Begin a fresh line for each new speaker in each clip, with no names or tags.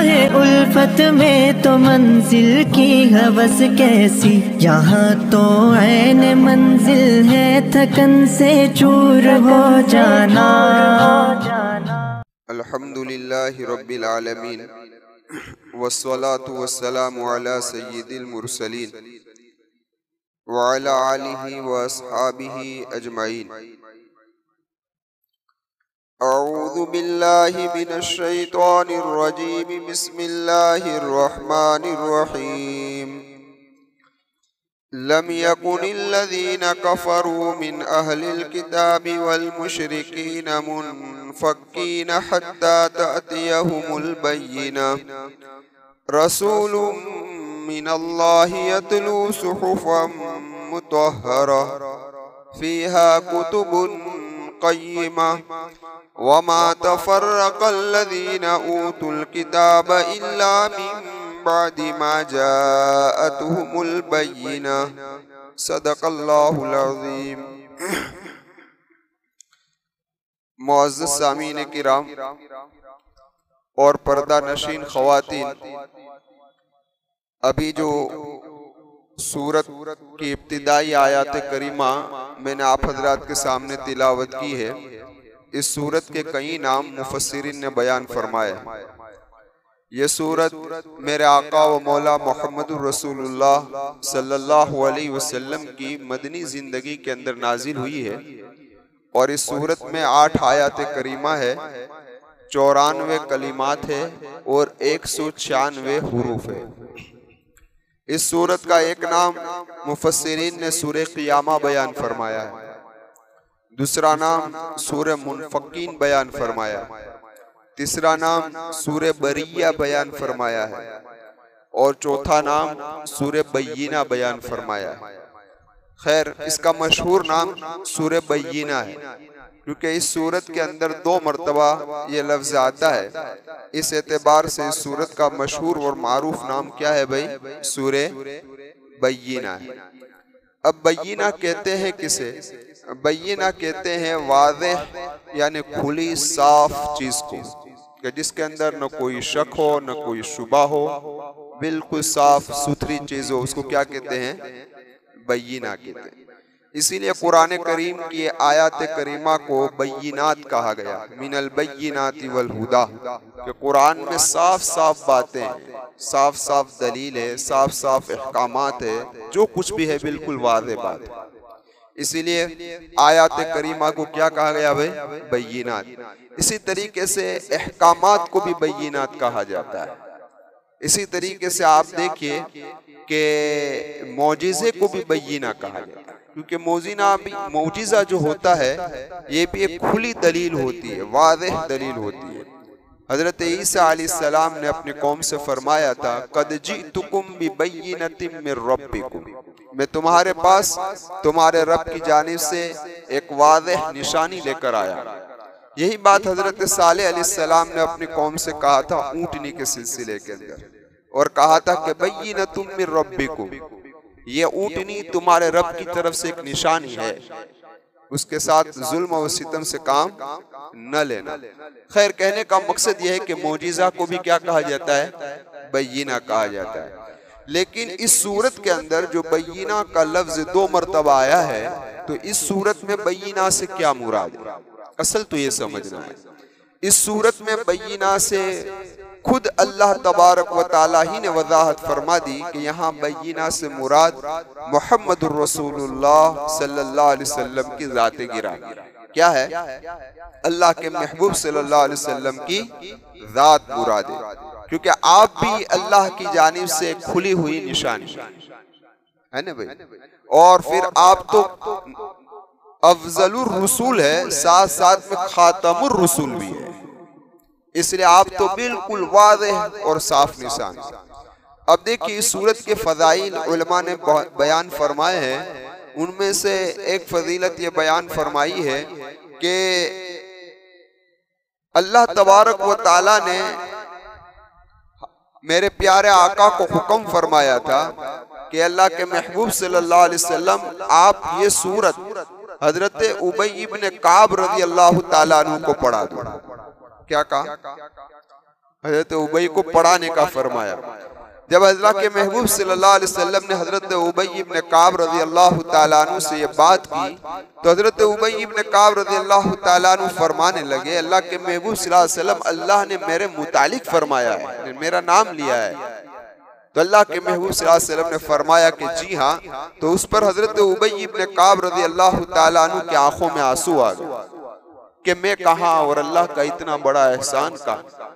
राहे उल्फत में तो मंजिल की हवस कैसी, यहाँ तो ऐन मंजिल है थकन से चूर हो जाना।
अल्हम्दुलिल्लाहि रब्बिल आलमीन वस्सलातु वस्सलामु अला सय्यिदिल मुरसलीन व अला आलिहि व अस्हाबिहि अजमाइन। अऊज़ु बिल्लाहि मिनश शैतानिर रजीम। बिस्मिल्लाहिर रहमानिर रहीम। लम यकुनिल लज़ीना कफ़रू मिन अहलिल किताबि वल मुशरिकीन मुनफ़क्कीन हत्ता तअतियहुमुल बय्यिना रसूलुम मिनल्लाहि यतलू सुहुफ़म मुतहहरा फ़ीहा कुतुबुन क़य्यिमा वमा तफ़र्रक़ल लज़ीना ऊतुल किताब इल्ला मिन बादि मा जाअतहुमुल बय्यिना। सदक़ल्लाहुल अज़ीम। मुअज़्ज़ज़ सामीन किराम और पर्दा नशीन ख़वातीन, अभी जो सूरत की इब्तिदाई आयत करीमा मैंने आप हजरात के सामने तिलावत की है, इस सूरत के कई नाम मुफस्सिरीन ने बयान फरमाए। ये सूरत मेरे आका व मौला मुहम्मदुर रसूलुल्लाह सल्लल्लाहु अलैहि वसल्लम की मदनी ज़िंदगी के अंदर नाजिल हुई है और इस सूरत में 8 आयत करीमा है, 94 कलिमात है और 196 हुरूफ है। इस सूरत का एक नाम मुफस्सिरीन ने सूरे क़ियामा बयान फरमाया है, दूसरा नाम सूरे मुनफ़क्कीन बयान फरमाया, तीसरा नाम सूरे बरिया बयान फरमाया है और चौथा नाम सूरे बय्यिना बयान फरमाया है। खैर, इसका मशहूर नाम सूरे बय्यिना है क्योंकि इस सूरत के अंदर 2 मरतबा ये लफ्ज़ आता है। इस एतबार से इस सूरत का मशहूर और मारूफ नाम क्या है भाई? सूरे बय्यिना है। अब बय्यिना कहते हैं किसे? बय्यिना कहते हैं वाज़ेह यानी खुली साफ चीज को, कि जिसके अंदर न कोई शक हो न कोई शुबा हो, बिल्कुल साफ सुथरी चीज हो, उसको क्या कहते हैं? बय्यिना कहते हैं। इसीलिए कुरान करीम की आयत करीमा को बय्यिनात कहा गया, मिनल बय्यिनाति वल हुदा, कि कुरान में साफ साफ बातें, साफ साफ दलील है, साफ साफ अहकामात है, जो कुछ भी है बिल्कुल वाज़ेह बात है। इसीलिए आयत करीमा को क्या कहा गया भाई? बय्यिनात। इसी तरीके से अहकामात को भी बय्यिनात कहा जाता है। इसी तरीके से आप देखिए कि मौजिज़े को भी बय्यिना कहा जाता है, क्योंकि मौजिज़ा जो होता है ये भी एक खुली दलील होती है, वाज़ेह दलील होती है। हज़रत ईसा अलैहिस्सलाम ने अपनी कौम से फरमाया था, क़द जिअतुकुम बिबय्यिनतिम मिर रब्बिकुम, मैं तुम्हारे पास तुम्हारे रब की जानिब से एक वाज़ेह निशानी लेकर आया। यही बात हज़रत सालेह अलैहिस्सलाम ने अपनी कौम से कहा था ऊँटनी के सिलसिले के अंदर, और कहा था कि बय्यिनतुम मिर रब्बिकुम, ये ऊँटनी तुम्हारे रब की तरफ से एक निशानी है, उसके साथ जुल्म और सितम से काम न लेना। खैर, कहने का मकसद यह है कि मौजिज़ा को भी क्या कहा जाता है? बय्यिना कहा जाता है। लेकिन इस सूरत के अंदर जो बय्यिना का लफ्ज़ 2 मरतबा आया है, तो इस सूरत में बय्यिना से क्या मुराद है? असल तो ये समझना है, इस सूरत में बय्यिना से खुद अल्लाह तबारक व ताला ही ने वजाहत फरमा दी कि यहाँ बय्यिना से मुराद मुहम्मदुर रसूलुल्लाह सल्लल्लाहु अलैहि वसल्लम की ज़ात गिरामी। क्या है? अल्लाह के महबूब सल्लल्लाहु अलैहि वसल्लम की ज़ात मुराद है, क्योंकि आप भी अल्लाह की जानिब से खुली हुई निशानी है ना भाई। और फिर आप तो अफजलुर रसूल है, साथ साथ में खातमुर रसूल भी है, इसलिए आप तो बिल्कुल वाज़ेह और साफ निशान। अब देखिए, इस सूरत के फ़ज़ाइल उलमा ने बयान फरमाए हैं, उनमें से एक फजीलत ये बयान फरमाई है कि अल्लाह तबारक व ताला ने मेरे प्यारे आका को हुक्म फरमाया था कि अल्लाह के महबूब सल्लल्लाहु अलैहि वसल्लम आप ये सूरत हजरत उबई इब्न काब रज़ी अल्लाह ताला अन्हु को पढ़ा दो। क्या कहा? हजरत उबई को पढ़ाने का फरमाया। जब अल्लाह के महबूब सल्लल्लाहु अलैहि वसल्लम ने हजरत उबई इब्न काब रज़ी अल्लाह तआला अन्हु से ये बात की, तो हजरत उबई इब्न काब रज़ी अल्लाह तआला अन्हु फरमाने लगे, अल्लाह के महबूब सल्लल्लाहु अलैहि वसल्लम, अल्लाह ने मेरे मुतालिक फरमाया है, मेरा नाम लिया है। तो अल्लाह के महबूब सल्लल्लाहु अलैहि वसल्लम ने फरमाया कि जी हाँ। तो उस पर हजरत उबई इब्न काब रज़ी अल्लाह तआला अन्हु की आंखों में आंसू आ गए कि मैं कहाँ और अल्लाह का इतना बड़ा एहसान कहाँ।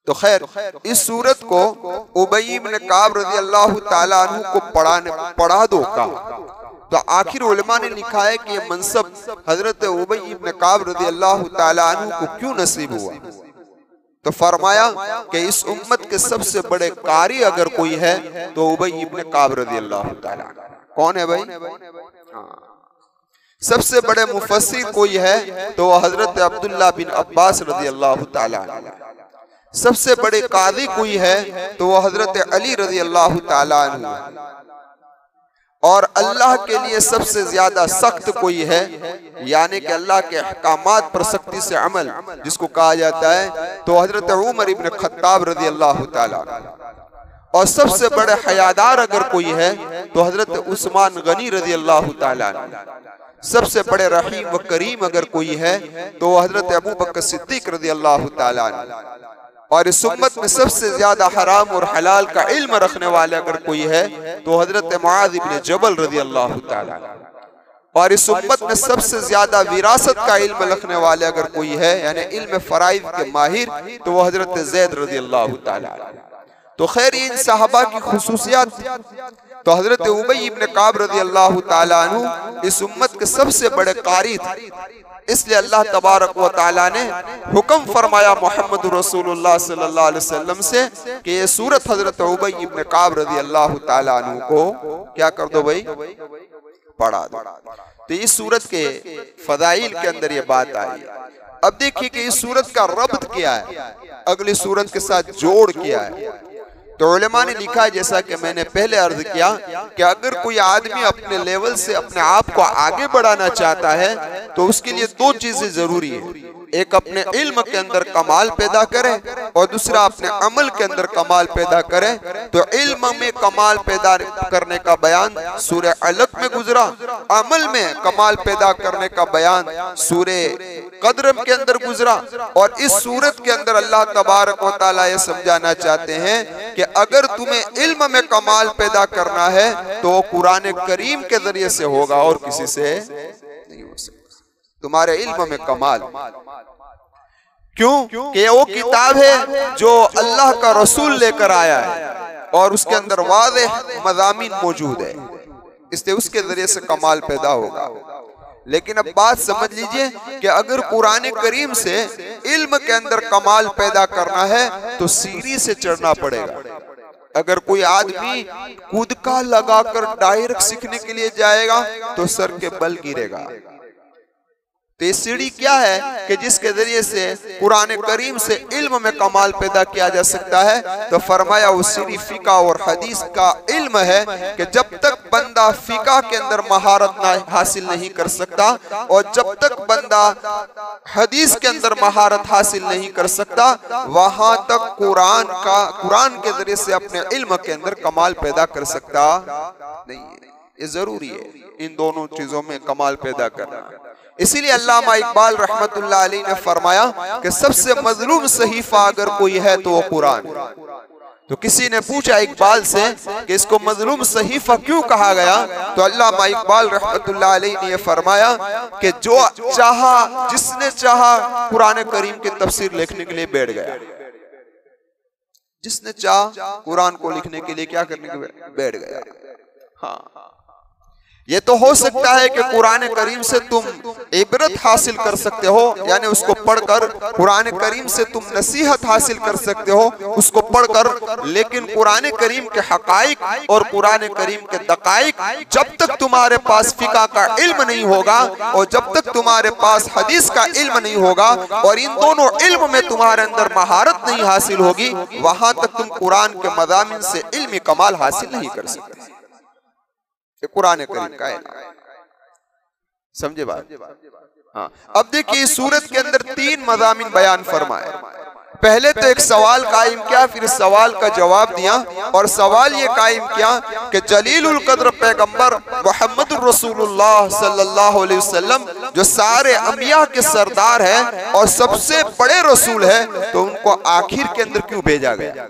तो खैर, इस सूरत को उबई इब्न काब रज़ी अल्लाह तआला अन्हु को पढ़ा दो का। तो आखिर उलमा ने लिखा है कि ये मनसब हजरत उबई इब्न काब रज़ी अल्लाह तआला अन्हु को क्यों नसीब हुआ। तो फरमाया कि इस उम्मत के सबसे बड़े कारी अगर कोई है तो उबई इब्न काब रज़ी अल्लाह तआला। कौन है भाई? सबसे बड़े मुफस्सिर कोई है तो हजरत अब्दुल्लाह बिन अब्बास रज़ी अल्लाह तआला। सबसे बड़े कादी कोई है तो वो हजरत अली रज़ी अल्लाह तआला अन्हु। और अल्लाह के लिए सबसे ज्यादा सख्त कोई है, यानी कि अल्लाह के अहकामात पर सख्ती से अमल जिसको कहा जाता है, तो हजरत उमर इब्न खत्ताब रज़ी अल्लाह तआला। और सबसे बड़े हयादार अगर कोई है तो हजरत उस्मान गनी रज़ी अल्लाह तआला। सबसे बड़े रहीम व करीम अगर कोई है तो हजरत अबू बकर सिद्दीक रज़ी अल्लाह तआला। और इस उम्मत में सबसे ज्यादा हराम और हलाल का इल्म रखने वाले अगर कोई है तो हजरत मुआज़ इब्न जबल रज़ी अल्लाह तआला। और इस उम्मत में सबसे ज्यादा विरासत का इल्म रखने वाले अगर कोई है, यानी इल्म फराइद के माहिर, तो वो हजरत ज़ैद रज़ी अल्लाह तआला। तो खैर, इन साहबा की खुसूसियात। तो हजरत उबई इब्न काब रज़ी अल्लाह तआला अन्हु इस उम्मत के सबसे बड़े कारी थे। इसलिए अल्लाह तबारक व तआला ने हुक्म फरमाया मोहम्मद रसूलुल्लाह सल्लल्लाहु अलैहि वसल्लम से कि ये सूरत हजरत उबई इब्न काब रज़ी अल्लाह तआला अन्हु को क्या कर दो भाई, पढ़ा दो। तो इस सूरत के फदाइल के अंदर ये बात आई। अब देखिए कि इस सूरत का रब्त क्या है, अगली सूरत के साथ जोड़ क्या है। तो उलमा ने लिखा है, जैसा कि मैंने पहले अर्ज किया, कि अगर कोई आदमी अपने लेवल से अपने आप को आगे बढ़ाना चाहता है तो उसके लिए दो चीजें जरूरी है। एक अपने इल्म के अंदर कमाल पैदा करे और दूसरा अपने अमल के अंदर कमाल पैदा करे। तो इल्म में कमाल पैदा करने का बयान सूरह अलक में गुजरा, अमल में कमाल पैदा करने का बयान सूरह कद्र के अंदर गुजरा। और इस सूरत के अंदर अल्लाह तबारक व तआला ये समझाना चाहते हैं कि अगर तुम्हें इल्म में कमाल पैदा करना है तो कुरान करीम के जरिए से होगा और किसी से नहीं हो सकता। तुम्हारे इल्म में कमाल क्यों? कि वो किताब है जो अल्लाह का रसूल लेकर आया है और उसके अंदर वाज़ेह मज़ामीन मौजूद है, इसलिए उसके जरिए से कमाल पैदा होगा। लेकिन अब बात समझ लीजिए कि अगर कुरान करीम से इल्म के अंदर कमाल पैदा करना है तो सीढ़ी से चढ़ना पड़ेगा। अगर कोई आदमी कूदका लगाकर डायरेक्ट सीखने के लिए जाएगा तो सर के बल गिरेगा। तो ये सीढ़ी क्या है कि जिसके जरिए से कुरान करीम से इल्म में कमाल पैदा किया जा सकता है। तो फरमाया वो सीढ़ी फिका और हदीस का इल्म है कि जब तक बंदा फिका के अंदर महारत हासिल नहीं कर सकता और जब तक बंदा हदीस के अंदर महारत हासिल नहीं कर सकता, वहां तक कुरान के जरिए से अपने इल्म के अंदर कमाल पैदा कर सकता नहीं है। ये जरूरी है इन दोनों चीजों में कमाल पैदा करना। इसीलिए अल्लामा इकबाल रहमतुल्लाह अलैह ने फरमाया कि सबसे मजलूम सहीफा अगर कोई है तो वो कुरान। तो किसी ने पूछा इकबाल से कि इसको मजलूम सहीफा क्यों कहा गया, तो अल्लामा इकबाल रहमतुल्लाह अलैह ने फरमाया कि जो चाहा, जिसने चाहा कुरान करीम की तफसीर लिखने के लिए बैठ गया। जिसने चाहा कुरान को लिखने के लिए क्या करने के लिए बैठ गया। हाँ, ये तो हो सकता है कि कुरान करीम से तुम इबरत हासिल कर सकते हो, यानी उसको पढ़कर कुरान करीम से तुम नसीहत हासिल कर सकते हो उसको पढ़कर। लेकिन कुरान करीम के हकाइक और कुरान करीम के दकाइक जब तक तुम्हारे पास फिका का इल्म नहीं होगा और जब तक तुम्हारे पास हदीस का इल्म नहीं होगा और इन दोनों इल्म में तुम्हारे अंदर महारत नहीं हासिल होगी, वहां तक तुम कुरान के मज़ामिन से इल्मी कमाल हासिल नहीं कर सकते। कुरान करीम का है, समझे बात। हाँ, अब देखिए इस सूरत के अंदर तीन मज़ामिन बयान फरमाए। पहले तो एक सवाल कायम किया, फिर इस सवाल का जवाब दिया, और सवाल ये कायम किया कि जलीलुल कद्र पैगंबर मोहम्मद रसूलुल्लाह सल्लल्लाहु अलैहि वसल्लम जो सारे अंबिया के सरदार हैं और सबसे बड़े रसूल है, तो उनको आखिर के अंदर क्यों भेजा गया?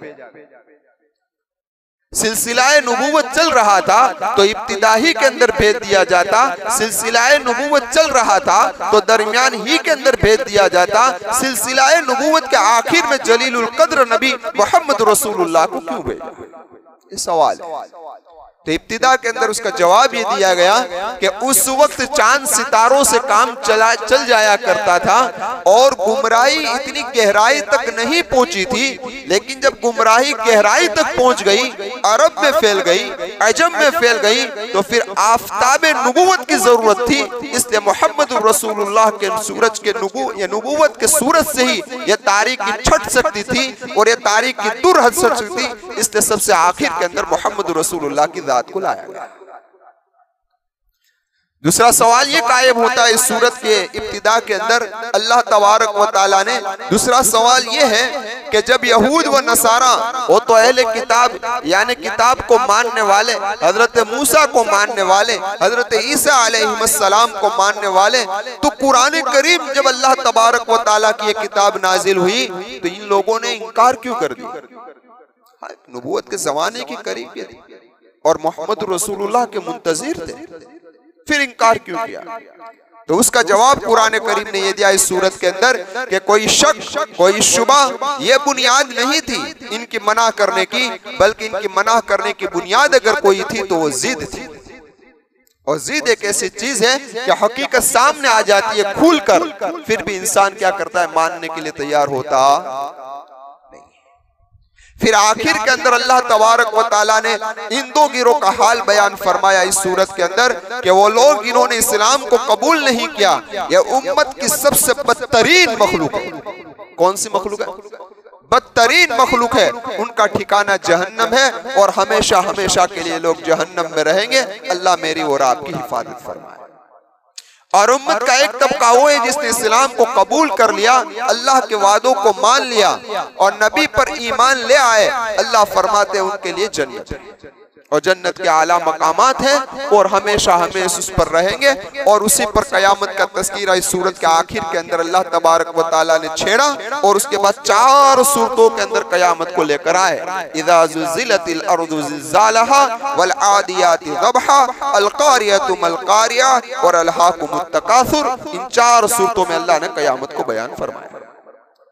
सिलसिलाए नबूवत चल रहा था तो इब्तिदाही के अंदर भेज दिया जाता, सिलसिलाए नबूवत चल रहा था तो दरमियान ही के अंदर भेज दिया जाता, सिलसिलाए नबूवत के आखिर में जलीलुल कद्र नबी मोहम्मद रसूलुल्लाह को क्यों भेजा? ये सवाल है। तो इब्तिदा के अंदर उसका जवाब ये दिया गया कि उस वक्त चांद सितारों से काम चल जाया करता था और गुमराही इतनी गहराई तक नहीं पहुंची थी, लेकिन जब गुमराही गहराई तक पहुंच गई, अरब में फैल गई, अजम में फैल गई, तो फिर आफताब नबूवत की जरूरत थी। इसलिए मोहम्मद रसूलुल्लाह के सूरज के नबूवत के सूरज से ही यह तारीख छट सकती थी और यह तारीख दूर हट सकती थी। इसलिए सबसे आखिर के अंदर मोहम्मद रसूलुल्लाह की को लाया गया। दूसरा सवाल ये कायम होता है इस सूरत के इब्तिदा के अंदर अल्लाह तबारक व तआला ने, दूसरा सवाल ये है कि जब यहूद व नसारा वो तो अहले किताब यानी किताब को मानने वाले, हजरत मूसा को मानने वाले, हजरत ईसा अलैहिस्सलाम को मानने वाले, तो कुरान करीम जब अल्लाह तबारक व तआला की ये किताब नाजिल हुई तो इन लोगों ने इनकार क्यों कर दिया? नबूवत के जमाने की करीब ये थी और मोहम्मद रसूलुल्लाह के मुंतजिर थे, फिर इनकार क्यों किया? तो उसका जवाब कुरान करीम ने ये दिया इस सूरत के अंदर कि कोई शक, कोई शुबा, ये बुनियाद नहीं थी इनकी मना करने की, बल्कि इनकी मना करने की बुनियाद अगर कोई थी तो वो जिद थी। और जिद एक ऐसी चीज है कि हकीकत सामने आ जाती है खुलकर, फिर भी इंसान क्या करता है? मानने के लिए तैयार होता नहीं। फिर आखिर के अंदर अल्लाह तबारक व तआला ने इन दो गिरोह का हाल बयान फरमाया इस सूरत के अंदर कि वो लोग इन्होंने इस्लाम को कबूल नहीं किया, यह उम्मत की सबसे बदतरीन मखलूक है। कौन सी मखलूक है? बदतरीन मखलूक है। उनका ठिकाना जहन्नम है और हमेशा हमेशा के लिए लोग जहन्नम में रहेंगे। अल्लाह मेरी और आपकी हिफाजत फरमाए। और उम्मत का एक तबका वो है जिसने इस्लाम को कबूल कर लिया, अल्लाह के वादों को मान लिया और नबी पर ईमान ले आए। अल्लाह फरमाते हैं उनके लिए जन्नत और जन्नत के आला मकामात हैं और हमेशा हमेशा उस पर रहेंगे। और उसी पर कयामत का तस्कीरा इस सूरत के आखिर के अंदर अल्लाह तबारक व तआला ने छेड़ा और उसके बाद 4 सूरतों के अंदर कयामत को लेकर आए। इज़ा ज़ुल्ज़िलतिल अर्दु ज़िल्ज़ालहा वल आदियाति ज़बहा अल क़ारियतु मल क़ारिया और अलहाकुमुत तकासुर। इन 4 सूरतों में अल्लाह ने कयामत को बयान फरमाया।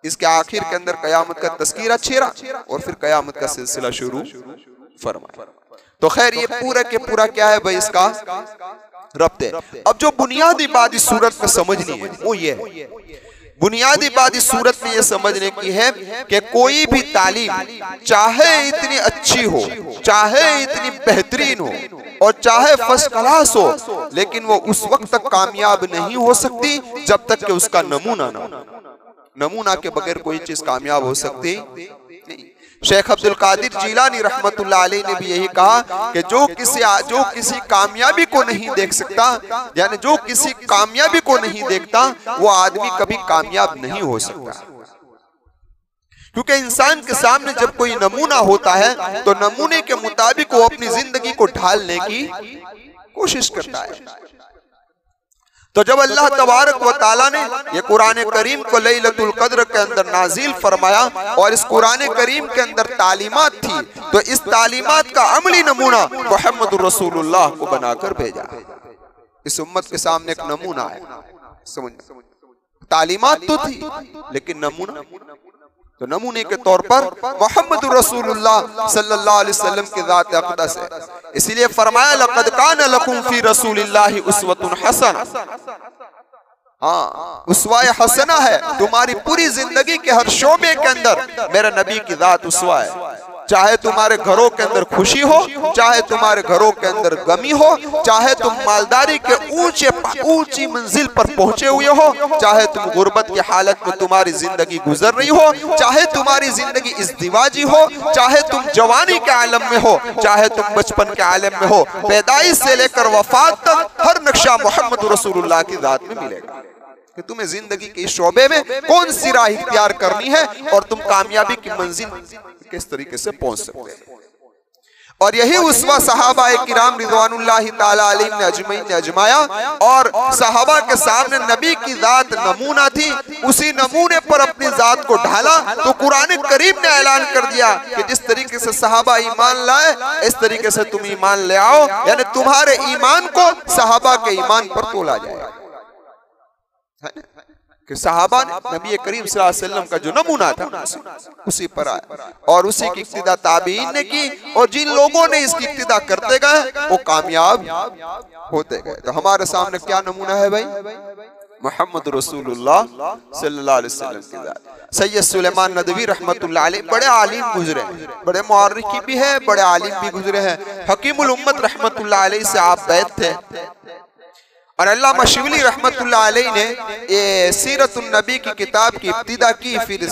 इसके आखिर के अंदर कयामत का तस्कीरा छेड़ा और फिर कयामत का सिलसिला शुरू फरमाया। तो खैर ये पूरा के पूरा क्या है भाई? इसका रब्त है। अब जो बुनियादी बात इस सूरत में समझनी है वो ये है, बुनियादी बात इस सूरत में ये समझने की है कि कोई भी तालीम चाहे इतनी अच्छी हो, चाहे इतनी बेहतरीन हो और चाहे फर्स्ट क्लास हो, लेकिन वो उस वक्त तक कामयाब नहीं हो सकती जब तक कि उसका नमूना ना हो। नमूना के बगैर कोई चीज कामयाब हो सकती नहीं। शेख अब्दुल कादिर जीलानी रहमतुल्लाह अलैह ने भी यही कहा कि जो किसी कामयाबी को नहीं देख सकता, यानी जो किसी कामयाबी को नहीं देखता, वो आदमी कभी कामयाब नहीं हो सकता। क्योंकि इंसान के सामने जब कोई नमूना होता है तो नमूने के मुताबिक वो अपनी जिंदगी को ढालने की कोशिश करता है। तो जब अल्लाह तबारक व तआला ने ये कुरान करीम को लैलतुल कद्र के अंदर नाजिल फरमाया और इस कुरान करीम के अंदर तालीमात थी, तो इस तालीमात का अमली नमूना मोहम्मद रसूलुल्लाह को बनाकर भेजा। इस उम्मत के सामने एक नमूना है। समझ, तालीमात तो थी लेकिन नमूना, तो नमूने के तौर पर मोहम्मद रसूलुल्लाह सल्लल्लाहु अलैहि वसल्लम की ज़ात अक़दस है। इसीलिए फरमाया लक़द कान लकुम फ़ी रसूलिल्लाहि उस्वतुन हसना। हाँ, उस्वा हसना है तुम्हारी पूरी जिंदगी के हर शोबे के अंदर मेरे नबी की ज़ात उस्वा है। चाहे तुम्हारे घरों के अंदर खुशी हो, चाहे तुम्हारे घरों के अंदर गमी हो, चाहे तुम मालदारी के ऊंची मंजिल पर पहुंचे हुए हो, चाहे तुम गुर्बत की हालत में तुम्हारी जिंदगी गुजर रही हो, चाहे तुम्हारी जिंदगी इज़्दिवाजी हो, चाहे तुम जवानी के आलम में हो, चाहे तुम बचपन के आलम में हो, पैदाइश से लेकर वफात तक हर नक्शा मोहम्मद रसूलुल्लाह की ज़ात में मिलेगा। कि तुम्हें जिंदगी के इस शोबे में कौन सी राह इख्तियार करनी है और तुम कामयाबी की मंजिल किस तरीके से पहुंच सकते हैं। और यही उसवा सहाबाए किराम रिज़वानुल्लाहि ताला अलैहिम ने अजमईन ने अजमाया, और सहाबा के सामने नबी की जात नमूना थी, उसी नमूने पर अपनी जात को ढाला। तो कुरान करीम ने ऐलान कर दिया कि जिस तरीके से सहाबा ईमान लाए इस तरीके से तुम ईमान ले आओ, यानी तुम्हारे ईमान को सहाबा के ईमान पर तोला जाएगा। कि सहाबा ने नबी करीम सल्लल्लाहु अलैहि वसल्लम का जो नमूना था उसी पर आया, और उसी की इक्तिदा ताबीन ने की, और जिन लोगों ने इसकी इक्तिदा करते गए वो कामयाब होते गए। तो हमारे सामने क्या नमूना है भाई? मोहम्मद रसूलुल्लाह सल्लल्लाहु अलैहि वसल्लम की जात। सैयद सुलेमान नदवी रहमतुल्लाह अलैह बड़े आलिम गुजरे, बड़े मुअर्रिखी भी है, बड़े आलिम भी गुजरे हैं। हकीमुल उम्मत रहमतुल्लाह अलैह से आप बैत थे, और अल्लामा शिबली रहमतुल्लाह अलैह ने ये सीरतुन नबी की किताब की इब्तिदा की, फिर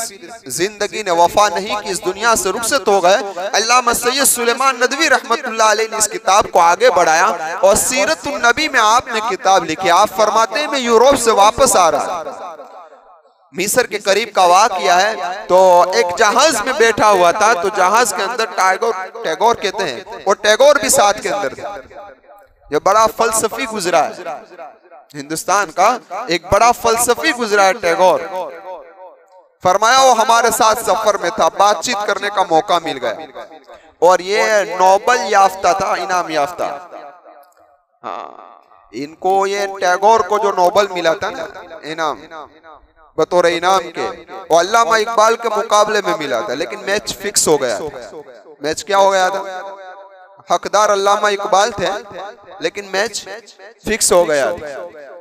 जिंदगी ने वफा नहीं की, इस दुनिया से रुखसत हो गए। अल्लामा सैयद सुलेमान नदवी रहमतुल्लाह अलैह ने इस किताब को आगे बढ़ाया, और सीरतुन नबी में आपने किताब लिखी। आप फरमाते हैं मैं यूरोप से वापस आ रहा, मिस्र के करीब का वाक़या है, तो एक जहाज में बैठा हुआ था, तो जहाज के अंदर टैगोर कहते हैं, और टैगोर भी साथ के अंदर था। ये बड़ा फलसफी गुजरा है, हिंदुस्तान का एक बड़ा फलसफी गुजरा है टैगोर। फरमाया वो हमारे साथ सफर में था, बातचीत करने का मौका मिल गया, और ये नोबल याफ्ता था, इनाम याफ्ता। हाँ, इनको ये टैगोर को जो नोबल मिला था ना इनाम, बतौर इनाम के, वो अल्लामा इकबाल के मुकाबले में मिला था, लेकिन मैच फिक्स हो गया था। मैच क्या हो गया था? हकदार अल्लामा इकबाल थे, लेकिन मैच फिक्स हो गया।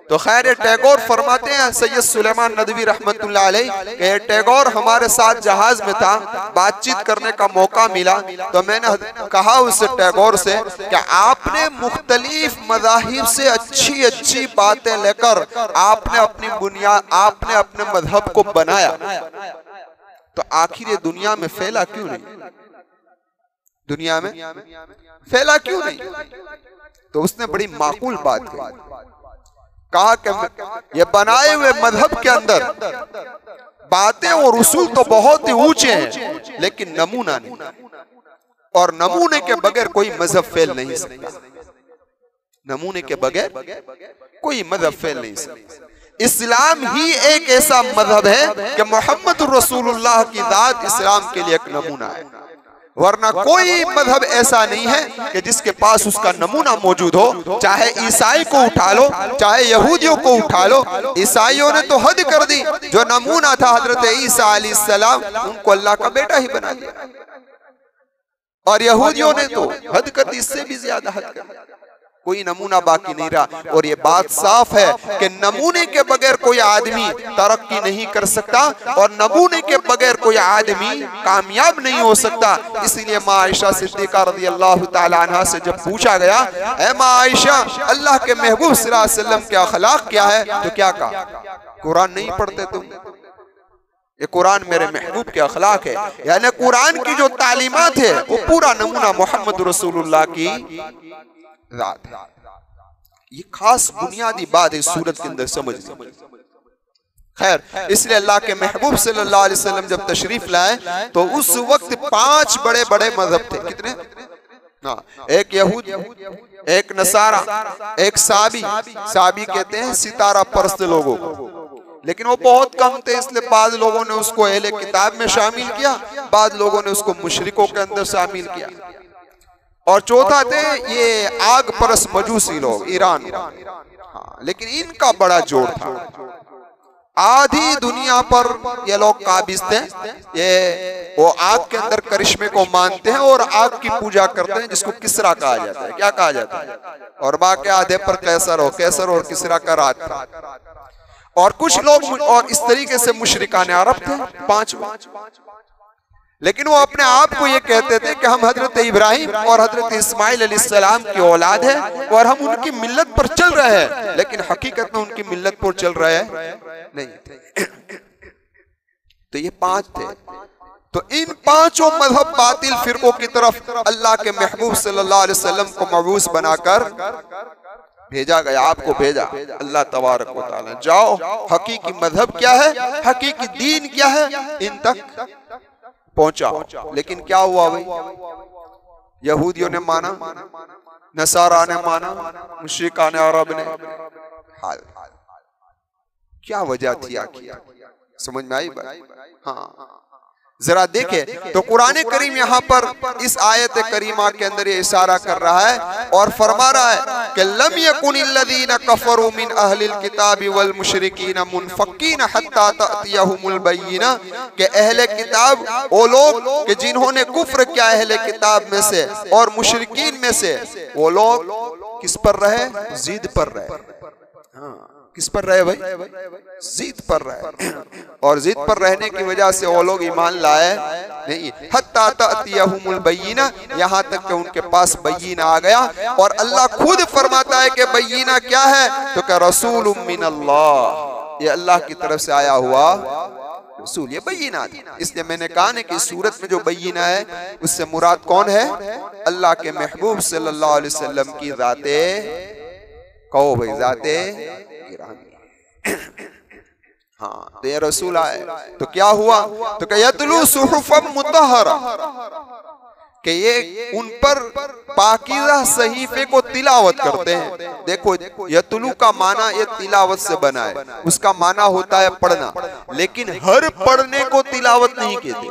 तो खैर टैगोर फरमाते हैं सैयद सुलेमान नदवी रहमतुल्लाह अलैह कि टैगोर हमारे साथ जहाज में था, बातचीत करने का मौका मिला, तो मैंने कहा उससे टैगोर से कि आपने मुख्तलिफ मज़ाहिब से अच्छी अच्छी बातें लेकर आपने अपनी बुनियाद, आपने अपने मजहब को बनाया, तो आखिर ये दुनिया में फैला क्यों नहीं? दुनिया में फैला क्यों नहीं? तो उसने बड़ी माकूल बात कहा कि ये बनाए हुए मजहब के अंदर बातें और उसूल तो बहुत ही ऊंचे हैं, लेकिन नमूना नहीं, और नमूने के बगैर कोई मजहब फैल नहीं सकता। नमूने के बगैर कोई मजहब फैल नहीं सकता। इस्लाम ही एक ऐसा मजहब है कि मोहम्मद रसूलुल्लाह की जात इस्लाम के लिए एक नमूना है, वरना कोई मजहब ऐसा नहीं है कि जिसके पास उसका नमूना मौजूद हो। चाहे ईसाई को उठा लो, चाहे यहूदियों को उठा लो, ईसाइयों ने तो हद कर दी, जो नमूना था हजरत ईसा अलैहिस्सलाम, उनको अल्लाह का बेटा ही बना दिया, और यहूदियों ने तो हद कर दी, इससे भी ज्यादा हद कर दी, कोई नमूना बाकी नहीं रहा। और ये बात साफ है कि नमूने के बगैर कोई आदमी तरक्की नहीं कर सकता, और नमूने के बगैर कोई आदमी कामयाब नहीं हो सकता। इसलिए माँ आयशा सिद्दीक़ा रज़ियल्लाहु ताला अन्हा से जब पूछा गया, ऐ माँ आयशा, अल्लाह के महबूब सल्लल्लाहु अलैहि वसल्लम के अखलाक क्या है? तो क्या कहा? कुरान नहीं पढ़ते तुम? ये कुरान मेरे महबूब के अखलाक है, यानी कुरान की जो तालीमात है वो पूरा नमूना मोहम्मद रसूलुल्लाह की रात है। ये खास बुनियादी बात है सूरत के अंदर समझ। खैर, इसलिए अल्लाह के महबूब सल्लल्लाहु अलैहि वसल्लम जब तशरीफ लाए तो उस वक्त 5 बड़े बड़े मजहब थे। कितने? एक यहूद, एक नसारा, एक साबी। साबी कहते हैं सितारा परस्त लोगों को, लेकिन वो बहुत कम थे, इसलिए बाद लोगों ने उसको अहले किताब में शामिल किया, बाद लोगों ने उसको मुशरिकों के अंदर शामिल किया। और चौथा थे ये आग परस मजूसी लोग, ईरान। हाँ, लेकिन इनका बड़ा जोर था। आधी दुनिया पर ये लोग काबिज थे। ये वो आग के अंदर करिश्मे को मानते हैं और आग की पूजा करते हैं, जिसको किसरा कहा जाता है। क्या कहा जाता है? और बाकी आधे पर कैसर हो, कैसर और किसरा का राज था। और कुछ लोग और इस तरीके से मुशरिकाने अरब थे, 5। लेकिन वो अपने आप को ये कहते थे कि हम हजरत इब्राहिम और हजरत इस्माइल अलैहिस्सलाम की औलाद है और हम उनकी मिल्लत पर चल रहे हैं, लेकिन हकीकत में उनकी मिल्लत पर चल रहे हैं नहीं थे। तो ये 5 थे। तो इन 5 मजहब बातिल फिरकों की तरफ अल्लाह के महबूब सल्लल्लाहु अलैहि वसल्लम को मबूस बनाकर भेजा गया, आपको भेजा अल्लाह तबारक व तआला, जाओ हकीकी मजहब क्या है, हकीकी दीन क्या है, इन तक पहुंचाओ। लेकिन क्या हुआ भाई, यहूदियों ने माना, नसारा ने माना, मुशरिकान अरब ने। हाल क्या वजह थी आखिर, समझ में आई बात? हाँ, जरा देखे तो कुरान करीम यहाँ पर इस आयत करीमा के अंदर ये इशारा कर रहा है और फरमा रहा है कि लम यकुनिल्लज़ीना कफरू मिन अहलिल किताबि वल मुशरिकीना मुनफक्कीना हत्ता तअतियहुमुल बय्यिना, के अहले किताब वो लोग कि जिन्होंने कुफ्र किया अहले किताब में से और मुशरिकीन में से, वो लोग किस पर रहे, जिद पर रहे। हाँ, किस पर रहे भाई, जिद पर रहे, और जिद पर रहने की वजह से वो लोग ईमान लाए नहीं। हत्ता तअतियहुमुल बय्यिना, यहाँ तक कि उनके पास बय्यिना आ गया। और अल्लाह खुद फरमाता है कि बय्यिना क्या है, तो क्या रसूलुम मिनल्लाह, ये अल्लाह की तरफ से आया हुआ रसूल, ये बय्यिना। इसलिए मैंने कहा ना कि इस सूरत में जो बय्यिना है उससे मुराद कौन है, अल्लाह के महबूब सल्लल्लाहु अलैहि वसल्लम की जाते, कहो भाई जाते हाँ, तो ये रसूल आए तो क्या हुआ, तो क्या यतलू सुहुफम मुतहहरा, कि ये उन पर पाकीज़ा सहीफे को तिलावत करते हैं। देखो यतलू का माना ये तिलावत से बना है, उसका माना होता है पढ़ना, लेकिन हर पढ़ने को तिलावत नहीं कहते,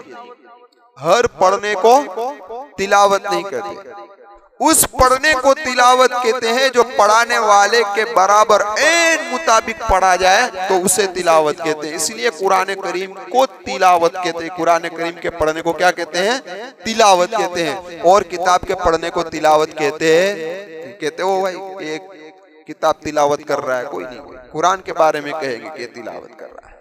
हर पढ़ने को तिलावत नहीं कहते, उस पढ़ने को तिलावत कहते हैं जो पढ़ाने वाले के बराबर ऐन मुताबिक पढ़ा जाए तो उसे तिलावत कहते हैं। इसलिए कुरान करीम को तिलावत कहते हैं, कुरान करीम के पढ़ने को क्या कहते हैं, तिलावत कहते हैं। और किताब के पढ़ने को तिलावत कहते हैं, कहते हो भाई एक किताब तिलावत कर रहा है, कोई नहीं, कुरान के बारे में कहेंगे कि तिलावत कर रहा है।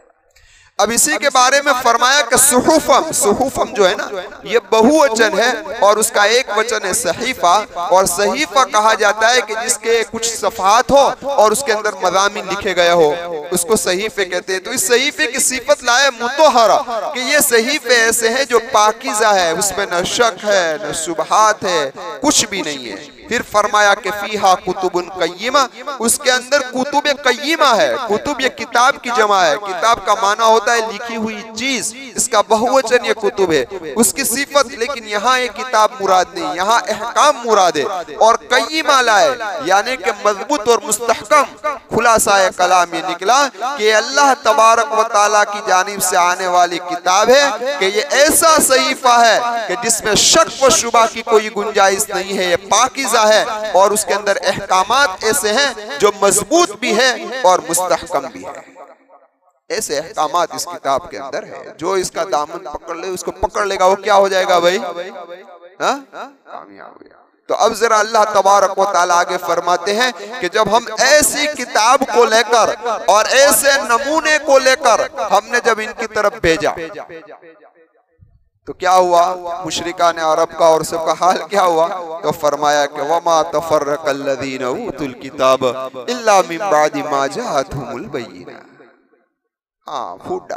अब इसी के बारे में फरमाया कि सुहुफम, सुहुफम जो है ना ये बहुवचन है और उसका एक वचन है सहीफा, और सहीफा कहा जाता है कि जिसके कुछ सफ़हात हो और उसके अंदर मज़ामिन लिखे गए हो, उसको सहीफे कहते हैं। तो इस सहीफे की सिफत लाए मुतहहरा, कि ये सहीफे ऐसे हैं जो पाकीज़ा है, उसमें न शक है न शुबहात है, कुछ भी नहीं है। फिर फरमाया कि फीहा कुतुबुन कय्यिमा, उसके अंदर कुतुब कय्यिमा है। कुतुब ये किताब की जमा है, किताब का माना होता है लिखी हुई चीज, इसका बहुवचन ये कुतुब है, उसकी सिफत। लेकिन यहाँ एक किताब मुराद नहीं, यहाँ अहकाम मुराद है। और कय्यिमा लाए यानी कि मजबूत और मुस्तहकम। खुलासा कलाम ये निकला कि अल्लाह तबारक व तआला की जानिब से आने वाली किताब है, कि ये ऐसा सहीफा है कि जिसमें शक व शुबा की कोई गुंजाइश नहीं है, ये पाकीज़ा है और उसके अंदर अहकामात ऐसे हैं जो मजबूत भी है और मुस्तहकम भी है। ऐसे अहकामात इस किताब के अंदर है, जो इसका दामन पकड़ ले, उसको पकड़ लेगा, वो क्या हो जाएगा भाई, कामयाब। तो अब जरा अल्लाह तबारक व तआला आगे फरमाते हैं कि जब हम ऐसी किताब को लेकर और ऐसे नमूने को लेकर हमने जब इनकी तरफ भेजा तो क्या हुआ, मुशरिकान अरब का और सबका हाल क्या हुआ, तो फरमाया कि वमा तफर्रक़ल्लज़ीना ऊतुल किताब इल्ला मिन बादि मा जाअतहुमुल बय्यिना। हाँ, फूटा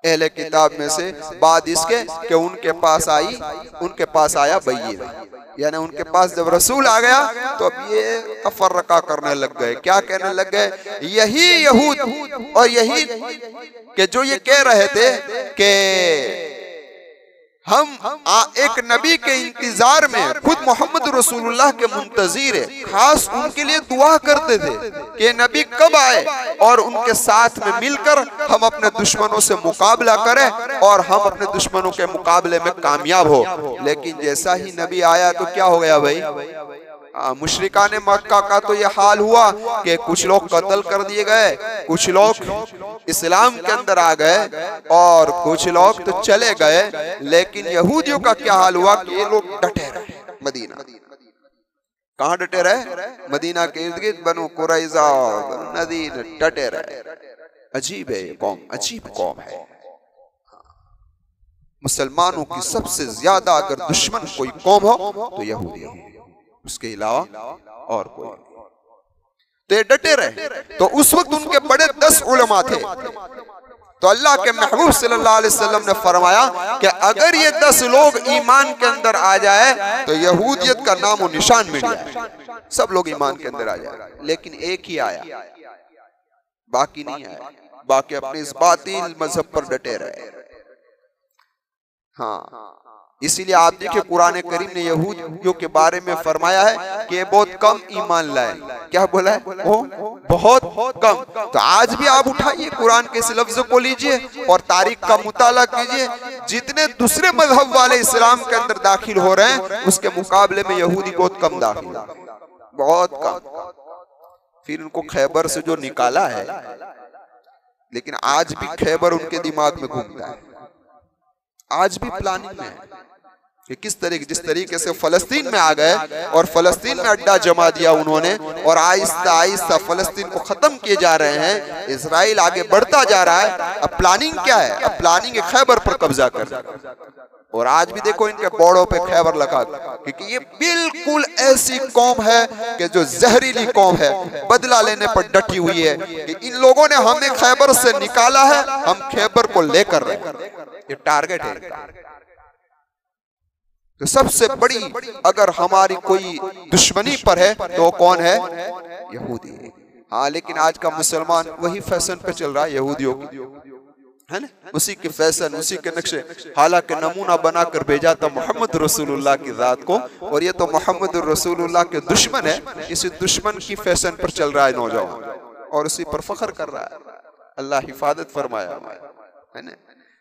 अहले किताब में से बाद इसके कि उनके पास आया बय्यिना, यानी उनके पास जब रसूल आ गया तो अब ये तफर्रका करने लग गए। क्या कहने लग गए, यही यहूद और यही कि जो ये कह रहे थे कि हम एक नबी के इंतजार में, खुद मोहम्मद रसूलुल्लाह के मुंतज़िर है, खास उनके लिए दुआ करते थे कि नबी कब आए और उनके साथ में मिलकर हम अपने दुश्मनों से मुकाबला करें और हम अपने दुश्मनों के मुकाबले में कामयाब हो। लेकिन जैसा ही नबी आया तो क्या हो गया भाई, मुशरिकान मक्का का तो यह हाल हुआ कि कुछ लोग कत्ल कर दिए गए, कुछ लोग इस्लाम के अंदर आ गए और कुछ लोग तो चले गए। लेकिन यहूदियों का क्या हाल हुआ कि ये लोग डटे रहे मदीना। कहाँ डटे रहे, मदीना के इर्द गिर्द बनु कुरैज़ा, बनु नज़ीर डटे रहे। अजीब है ये कौम, अजीब कौम है। मुसलमानों की सबसे ज्यादा अगर दुश्मन कोई कौम हो तो यहूदी, उसके अलावा और कोई। तो ये डटे रहे। तो उस वक्त उनके बड़े 10 उलमा थे, तो अल्लाह के महबूब सल्लल्लाहु अलैहि वसल्लम ने फरमाया कि अगर ये 10 लोग ईमान के अंदर आ जाए तो यहूदियत का नाम और निशान मिट जाए, सब लोग ईमान के अंदर आ जाए। लेकिन एक ही आया, बाकी नहीं आया, बाकी अपने इस बातिल मजहब पर डटे रहे। हाँ, इसीलिए आप देखिए कुरान करीम ने यहूदियों के बारे में फरमाया है कि बहुत कम ईमान लाए। क्या बोला है? वो बहुत कम। तो आज भी आप उठाइए कुरान के इस लफ्ज को लीजिए और तारीख का मुताला कीजिए, जितने दूसरे मजहब वाले इस्लाम के अंदर दाखिल हो रहे हैं उसके मुकाबले में यहूदी बहुत कम दाखिल, बहुत कम। फिर उनको खैबर से जो निकाला है, लेकिन आज भी खैबर उनके दिमाग में घूमता है, आज भी प्लानिंग में है कि किस तरीके, जिस तरीके से फलस्तीन में आ गए और फलस्तीन में अड्डा जमा दिया उन्होंने और आहिस्ता आहिस्ता फलस्तीन को खत्म किए जा रहे हैं। इजराइल आगे बढ़ता जा रहा है। अब प्लानिंग क्या है? अब प्लानिंग है खैबर पर कब्जा कर। और आज भी देखो इनके बोर्डों पे खैबर लगा, क्योंकि ये बिल्कुल ऐसी कौम है कि जो जहरीली कौम है, बदला लेने पर डटी हुई है कि इन लोगों ने हमें खैबर से निकाला है, हम खैबर को लेकर रहे हैं। ये टारगेट है। तो सबसे बड़ी अगर हमारी कोई दुश्मनी पर है तो कौन है? यहूदी। हाँ, लेकिन आज का मुसलमान वही फैशन पे चल रहा है यहूदियों की, है ना, उसी के फैशन, उसी के नक्शे। हालांकि नमूना बनाकर भेजा था मोहम्मद रसूलुल्लाह की जात को, और ये तो मोहम्मद रसूलुल्लाह के दुश्मन है। इसी दुश्मन की फैशन पर चल रहा है नौजवान और उसी पर फख्र कर रहा है। अल्लाह हिफाजत फरमाया, है ना।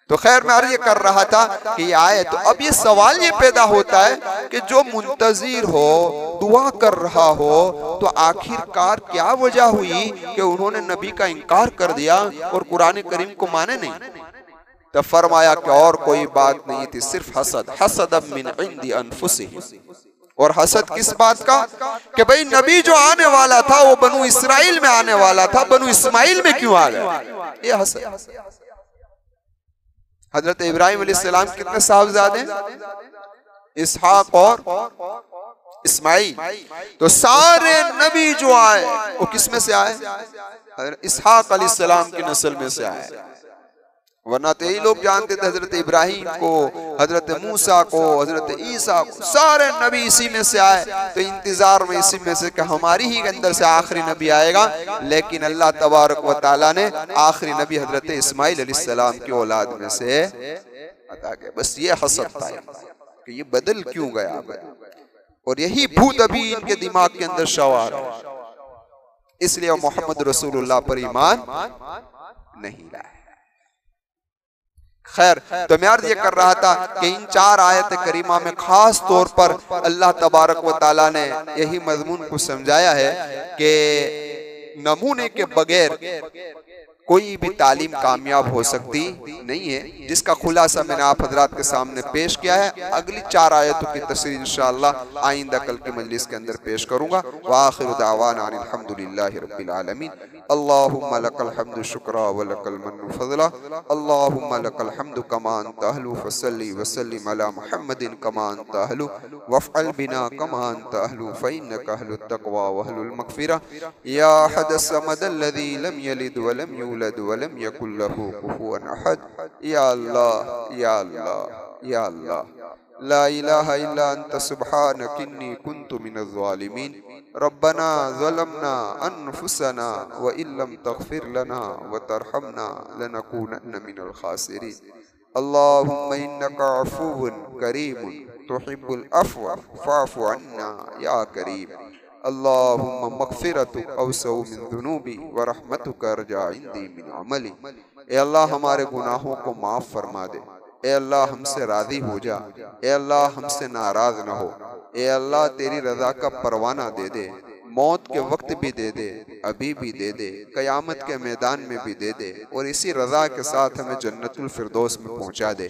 तो खैर मैं ये कर रहा था कि आए तो अब ये सवाल ये पैदा होता है कि जो मुंतजिर हो, दुआ कर रहा हो, तो आखिरकार क्या वजह हुई कि उन्होंने नबी का इनकार कर दिया और कुरान करीम को माने नहीं? तो फरमाया कि और कोई बात नहीं थी, सिर्फ हसद। हसद मिन इंदी अनफुसिहिम। और हसद किस बात का? कि भाई नबी जो आने वाला था वो बनु इसराइल में आने वाला था, बनु इस्माइल में क्यों आ गया? ये हसद। हजरत इब्राहिम अलैहिस्सलाम कितने साहबजादे? इसहाक और इस्माइल। तो सारे नबी जो आए वो किस में से आए? इसहाक अलैहिस्सलाम की नस्ल में से आए। वरना तो यही लोग जानते थे हजरत इब्राहिम को, हजरत मूसा को, हजरत ईसा को, सारे नबी इसी में से आए। तो इंतजार में इसी में से कि हमारी ही अंदर से आखिरी नबी आएगा। लेकिन अल्लाह तबारक व तआला ने आखिरी नबी हजरत इस्माइल अलैहिस्सलाम की औलाद में से अता किया। बस ये हसद था कि ये बदल क्यों गया, और यही भूत अभी इनके दिमाग के अंदर सवार है। इसलिए मोहम्मद रसूलुल्लाह पर ईमान नहीं लाए। खैर, तो मैं अर्ज ये कर रहा था कि इन 4 आयत करीमा में खास तौर पर अल्लाह तबारक व ताला ने यही मजमून को समझाया है कि नमूने के बगैर कोई भी तालीम कामयाब हो सकती नहीं है, जिसका खुलासा मैंने आप हजरात के सामने पेश किया है। अगली 4 आयतों की तफसीर इंशाअल्लाह आइंदा कल की मजलिस के अंदर पेश करूंगा। व आखिरु दावाना अल्हम्दुलिल्लाहि रब्बिल आलमीन। अल्लाहुम्मा लकल हम्दु शुक्रा व लकल मन्नु फज़ला। अल्लाहुम्मा लकल हम्दु कमा अंत अहलु फसल्ली व सल्लिम अला मुहम्मदिन कमा अंत अहलु वफ़अल बिना कमा अंत अहलु फ़इन्नका अहलुत तक़वा व अहलुल मग़फ़िरा। या अहदस समदल्लज़ी लम यलिद व लम यूलद व लम यकुल लहू कुफुवन अहद। या अल्लाह, या अल्लाह, या अल्लाह, ला इलाहा इल्ला अंत सुब्हानक इन्नी कुन्तु मिनज़ ज़ालिमीन। रब्बना ज़लमना अनफुसना व इल्लम तग़फिर लना व तरहमना लनकूनन्न मिनल खासिरीन। अल्लाहुम्मा इन्नका अफ़ुव्वुन करीमुन तुहिब्बुल अफ़्व फ़अफ़ु अन्ना या करीम। अल्लाहुम्मा मग़फ़िरतुक अवसअ मिन ज़ुनूबी व रहमतुक अर्जा इंदी मिन अमली। ए अल्लाह, हमारे गुनाहों को माफ़ फरमा दे। ए अल्लाह, हमसे राज़ी हो जा। ए अल्लाह, हमसे नाराज़ न हो। ए अल्लाह, तेरी रज़ा का परवाना दे दे। मौत के वक्त भी दे दे, अभी भी दे दे, क़यामत के मैदान में भी दे दे, और इसी रज़ा के साथ हमें जन्नतुल फिरदौस में पहुँचा दे।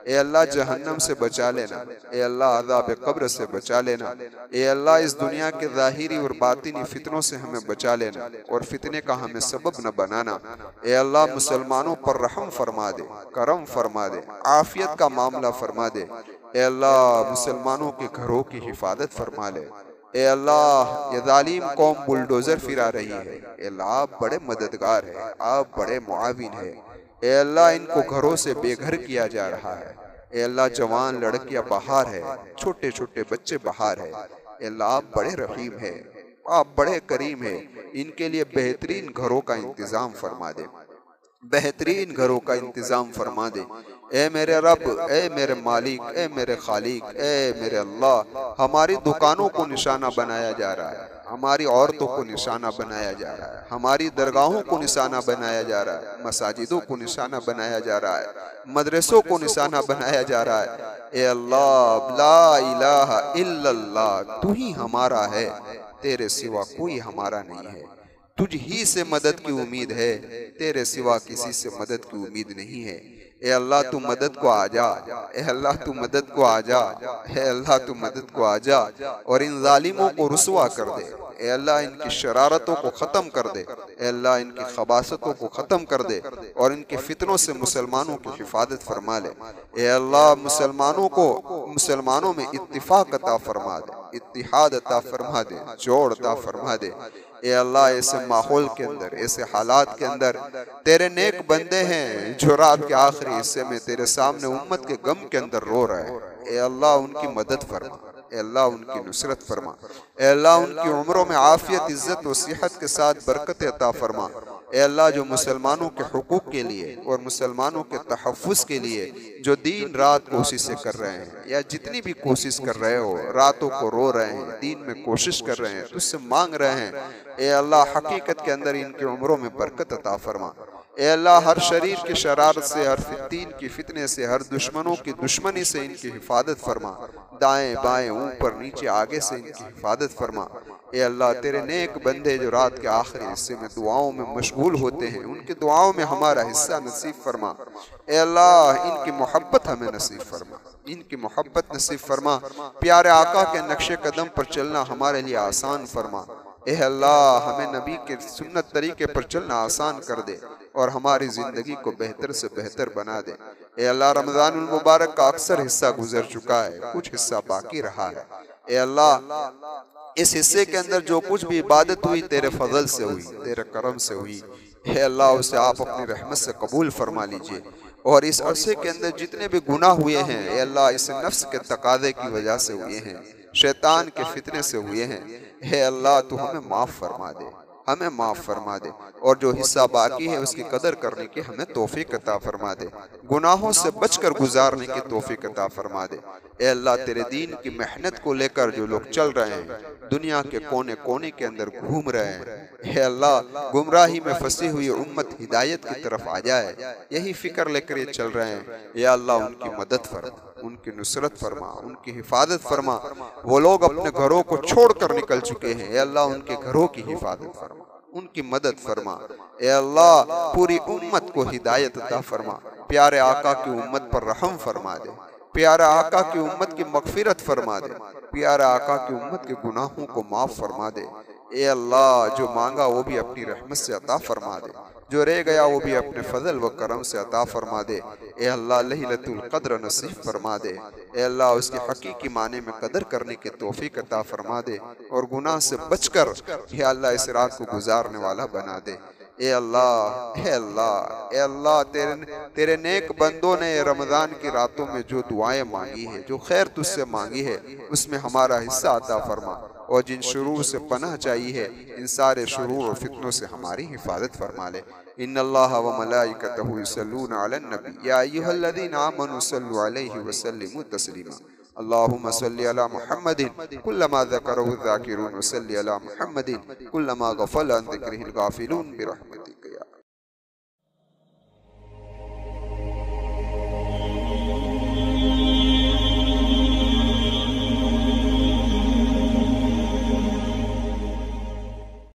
ए अल्लाह, जहन्नम से बचा लेना। ए अल्लाह, अज़ाब कब्र से बचा लेना। ए अल्लाह, इस दुनिया के ज़ाहिरी और बातिनी फितनों से हमें बचा लेना और फितने का हमें सबब न बनाना। ए अल्लाह, मुसलमानों पर रहम फरमा दे, करम फरमा दे, आफियत का मामला फरमा दे। ए अल्लाह, मुसलमानों के घरों की हिफाजत फरमा ले। ए अल्लाह, ये जालिम कौम बुलडोजर फिरा रही है। ए अल्लाह, आप बड़े मददगार हैं, आप बड़े मुआविन हैं। ए अल्लाह इनको घरों से बेघर किया जा रहा है। ए अल्लाह जवान लड़कियां बाहर है, छोटे छोटे बच्चे बाहर है। ए अल्लाह आप बड़े रहीम है, आप बड़े करीम है। इनके लिए बेहतरीन घरों का इंतजाम फरमा दे, बेहतरीन घरों का इंतजाम फरमा दे। ए मेरे रब, ए मेरे मालिक, ए मेरे खालिक, ए मेरे अल्लाह, हमारी दुकानों को निशाना बनाया जा रहा है, हमारी औरतों को निशाना बनाया जा रहा है, हमारी दरगाहों को निशाना बनाया जा रहा है, मसाजिदों को निशाना बनाया जा रहा है, मदरसों को निशाना बनाया जा रहा है। ए अल्लाह, ला इलाहा इल्लल्लाह, तू ही हमारा है, तेरे सिवा कोई हमारा नहीं है। तुझ ही से मदद की उम्मीद है, तेरे सिवा किसी से मदद की उम्मीद नहीं है। ए अल्लाह तू मदद को आ जा, ए अल्लाह तू मदद को आ जा, ए अल्लाह तू मदद को आ जा और इन जालिमों को रुसवा कर दे। ए अल्लाह इनकी शरारतों को ख़त्म कर दे, ए अल्लाह इनकी खबासतों को ख़त्म कर दे और इनके फितनों से मुसलमानों की हिफाजत फरमा ले। ए अल्लाह मुसलमानों को, मुसलमानों में इत्तिफाक अता फरमा दे, इत्तिहाद अता फरमा दे, जोड़ अता फरमा दे। ए अल्लाह ऐसे माहौल के अंदर, ऐसे हालात के अंदर तेरे नेक बंदे हैं जो रात के आखिरी हिस्से में तेरे सामने उम्मत के गम के अंदर रो रहे हैं। ए अल्लाह उनकी मदद फरमा, ए अल्लाह उनकी नुसरत फरमा, ए अल्लाह उनकी उम्रों में आफियत, इज्जत और सेहत के साथ बरकत अता फरमा। ए अल्लाह जो मुसलमानों के हुकूक के लिए और मुसलमानों के तहफ़्फ़ुज़ के लिए जो दिन रात कोशिशें कर रहे हैं या जितनी भी कोशिश कर रहे हो, रातों को रो रहे हैं, दीन में कोशिश कर रहे हैं, तुझसे मांग रहे हैं, ए अल्लाह हकीकत के अंदर इनकी उम्रों में बरकत अता फरमा। ए अल्लाह हर शरीर की शरारत से, हर फितीन की फितने से, हर दुश्मनों की दुश्मनी से इनकी हिफाजत फरमा। दाएं बाएं ऊपर नीचे आगे से इनकी हिफाजत फरमा। ए अल्लाह तेरे नेक बंदे जो रात के आखिरी हिस्से में दुआओं में मशगूल होते हैं, उनकी दुआओं में हमारा हिस्सा नसीब फरमा। ए अल्लाह इनकी मोहब्बत हमें नसीब फरमा, इनकी मोहब्बत नसीब फरमा। प्यारे आका के नक्शे कदम पर चलना हमारे लिए आसान फरमा। ए अल्लाह हमें नबी के सुन्नत तरीके पर चलना आसान कर दे और हमारी ज़िंदगी को बेहतर से बेहतर बना दे। ए अल्लाह रमज़ानुल मुबारक का अक्सर हिस्सा गुजर चुका है, कुछ हिस्सा बाकी रहा है। ए अल्लाह इस हिस्से के अंदर जो कुछ भी इबादत हुई तेरे फजल से हुई, तेरे करम से हुई। हे अल्लाह उसे आप अपनी रहमत से कबूल फरमा लीजिए। और इस अरसे के अंदर जितने भी गुनाह हुए हैं, ए अल्लाह इस नफ्स के तकादे की वजह से हुए हैं, शैतान के फितने से हुए हैं, हे अल्लाह तू हमें माफ़ फरमा दे, हमें माफ़ फरमा दे। और जो हिस्सा बाकी है उसकी कदर करने की हमें तौफीक अता फरमा दे, गुनाहों से बचकर गुजारने की तौफीक अता फरमा दे। ए अल्लाह तेरे दीन की मेहनत को लेकर जो लोग चल रहे हैं, दुनिया के कोने कोने के अंदर घूम रहे हैं, हे अल्लाह गुमराही में फंसी हुई उम्मत हिदायत की तरफ आ जाए, यही फिक्र लेकर ये चल रहे हैं। या अल्लाह उनकी मदद फरमा, उनकी नुसरत फरमा, उनकी हिफाजत फरमा। वो लोग अपने घरों को छोड़कर निकल चुके हैं, या अल्लाह उनके घरों की हिफाजत फरमा, उनकी मदद फरमा। ए अल्लाह पूरी उम्मत को हिदायत अता फरमा। प्यारे आका की उम्मत पर रहम फरमा दे, प्यारे आका की उम्मत की मगफिरत फरमा दे, प्यारे आका की उम्मत के गुनाहों को माफ़ फरमा दे। ए अल्लाह जो मांगा वो भी अपनी रहमत से अता फरमा दे, जो रह गया वो भी अपने फजल व करम से अता फरमा दे। ए अल्लाह लैलतुल क़द्र नसीब फरमा दे। ए अल्लाह उसके हकीकी माने में कदर करने की तौफीक अता फरमा दे और गुनाह से बचकर हे अल्लाह इस रात को गुजारने वाला बना दे। ए अल्लाह, हे अल्लाह, ए अल्लाह तेरे नेक बंदों ने रमज़ान की रातों में जो दुआएं मांगी है, जो खैर तुझसे मांगी है, उसमें हमारा हिस्सा अता फरमा। और जिन शुरूर से पनाह चाहिए है, इन सारे शुरूर और फितनों से हमारी हिफाजत फरमा ले। इन्नल्लाह व मलाइकतहु युसल्लूना अलन नबी या अय्युहल्लज़ीना आमनू सल्लु अलैहि व सल्लिमू तस्लीमा। अल्लाहुम्मा सल्लि अला मुहम्मदिन कुल्लमा ज़करहु ज़ाकिरून व सल्लि अला मुहम्मदिन कुल्लमा गफ़ला अन ज़िक्रिहिल गाफ़िलून बिरहमतिक।